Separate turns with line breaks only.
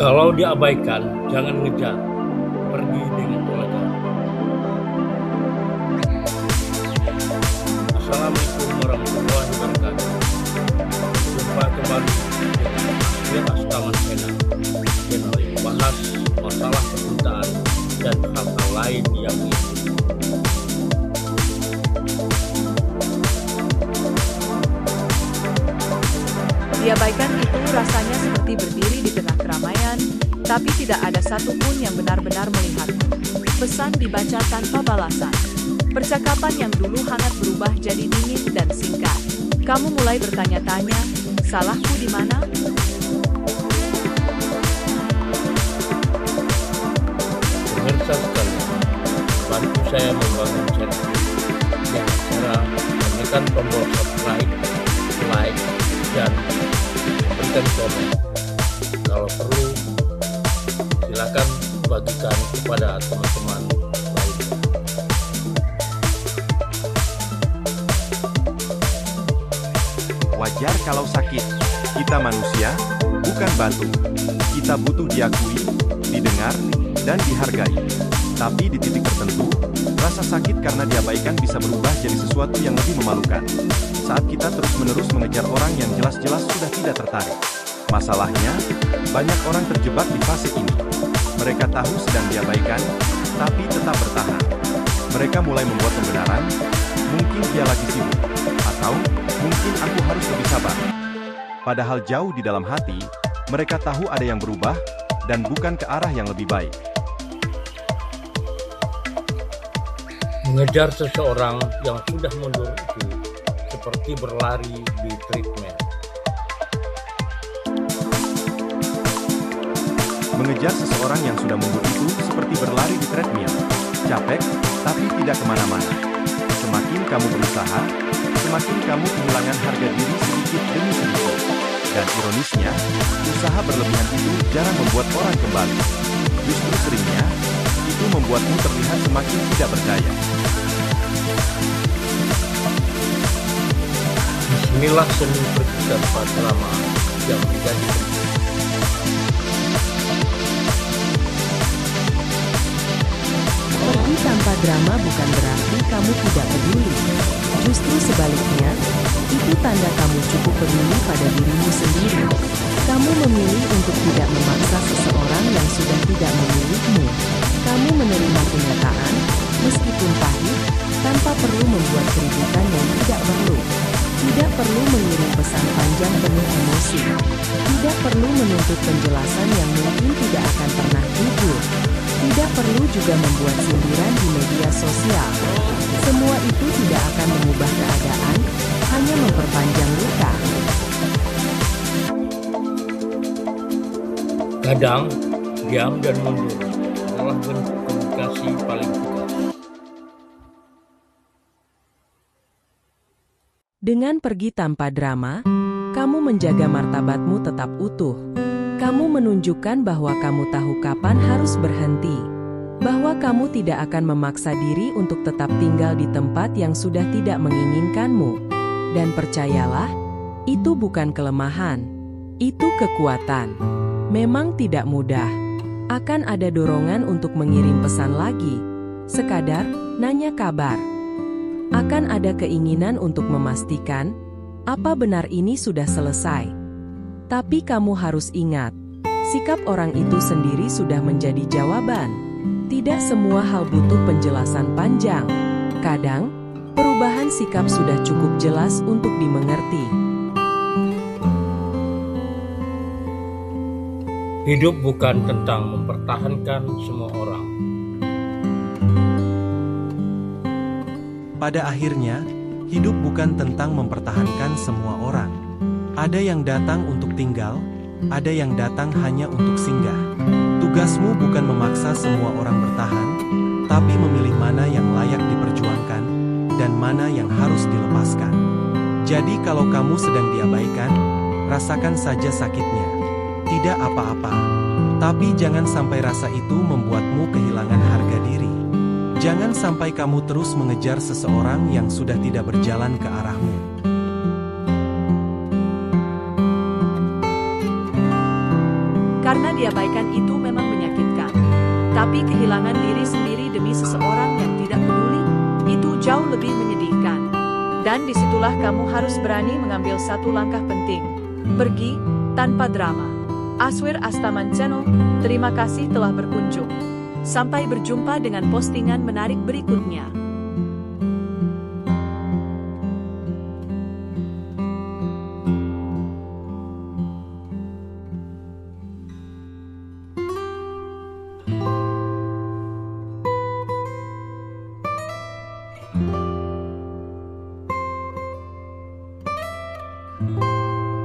Kalau diabaikan, jangan ngejar. Pergi dengan elegan. Assalamualaikum warahmatullahi wabarakatuh. Jumpa kembali dengan Akhir Taman Sena, channel yang membahas masalah percintaan dan hal-hal lain yang itu.
Diabaikan itu rasanya seperti berdiri di tengah keramaian, tapi tidak ada satupun yang benar-benar melihatmu. Pesan dibaca tanpa balasan. Percakapan yang dulu hangat berubah jadi dingin dan singkat. Kamu mulai bertanya-tanya, salahku di mana?
Pemirsa sekalian, bantu saya membangun channel dengan cara menekan tombol subscribe, like, dan berikan komen. Kalau perlu, silakan bagikan kepada teman-teman lainnya.
Wajar kalau sakit. Kita manusia, bukan batu. Kita butuh diakui, didengar, dan dihargai. Tapi di titik tertentu, rasa sakit karena diabaikan bisa berubah jadi sesuatu yang lebih memalukan. Saat kita terus-menerus mengejar orang yang jelas-jelas sudah tidak tertarik. Masalahnya, banyak orang terjebak di fase ini. Mereka tahu sedang diabaikan, tapi tetap bertahan. Mereka mulai membuat pembenaran, mungkin dia lagi sibuk, atau mungkin aku harus lebih sabar. Padahal jauh di dalam hati, mereka tahu ada yang berubah, dan bukan ke arah yang lebih baik.
Mengejar seseorang yang sudah mundur itu seperti berlari di treadmill.
Mengejar seseorang yang sudah mundur itu seperti berlari di treadmill. Capek, tapi tidak kemana-mana. Semakin kamu berusaha, semakin kamu kehilangan harga diri sedikit demi sedikit. Dan ironisnya, usaha berlebihan itu jarang membuat orang kembali. Justru seringnya, itu membuatmu terlihat semakin tidak berdaya.
Bismillah seni pergi tanpa drama yang menjadi
Pergi tanpa drama bukan berarti kamu tidak peduli. Justru sebaliknya, itu tanda kamu cukup peduli pada dirimu sendiri. Kamu memilih untuk tidak memaksa seseorang yang sudah tidak memilihmu. Kamu menerima kenyataan, meskipun pahit, tanpa perlu membuat keributan yang tidak perlu. Tidak perlu mengirim pesan panjang penuh emosi. Tidak perlu menuntut penjelasan yang mungkin tidak akan pernah jujur. Tidak perlu juga membuat sindiran di media sosial. Semua itu tidak akan mengubah keadaan, hanya memperpanjang luka.
kadang diam dan mundur adalah bentuk komunikasi paling tegas.
Dengan pergi tanpa drama, kamu menjaga martabatmu tetap utuh. Kamu menunjukkan bahwa kamu tahu kapan harus berhenti. Bahwa kamu tidak akan memaksa diri untuk tetap tinggal di tempat yang sudah tidak menginginkanmu. Dan percayalah, itu bukan kelemahan. Itu kekuatan. Memang tidak mudah. Akan ada dorongan untuk mengirim pesan lagi. Sekadar nanya kabar. Akan ada keinginan untuk memastikan, apa benar ini sudah selesai. Tapi kamu harus ingat, sikap orang itu sendiri sudah menjadi jawaban. Tidak semua hal butuh penjelasan panjang. Kadang, perubahan sikap sudah cukup jelas untuk dimengerti.
Hidup bukan tentang mempertahankan semua orang.
Pada akhirnya, hidup bukan tentang mempertahankan semua orang. Ada yang datang untuk tinggal, ada yang datang hanya untuk singgah. Tugasmu bukan memaksa semua orang bertahan, tapi memilih mana yang layak diperjuangkan, dan mana yang harus dilepaskan. Jadi kalau kamu sedang diabaikan, rasakan saja sakitnya. Tidak apa-apa. Tapi jangan sampai rasa itu membuatmu kehilangan harga diri. Jangan sampai kamu terus mengejar seseorang yang sudah tidak berjalan ke arahmu.
Karena diabaikan itu memang menyakitkan. Tapi kehilangan diri sendiri demi seseorang yang tidak peduli, itu jauh lebih menyedihkan. Dan disitulah kamu harus berani mengambil satu langkah penting. Pergi, tanpa drama. Aswir Astaman Channel, terima kasih telah berkunjung. Sampai berjumpa dengan postingan menarik berikutnya.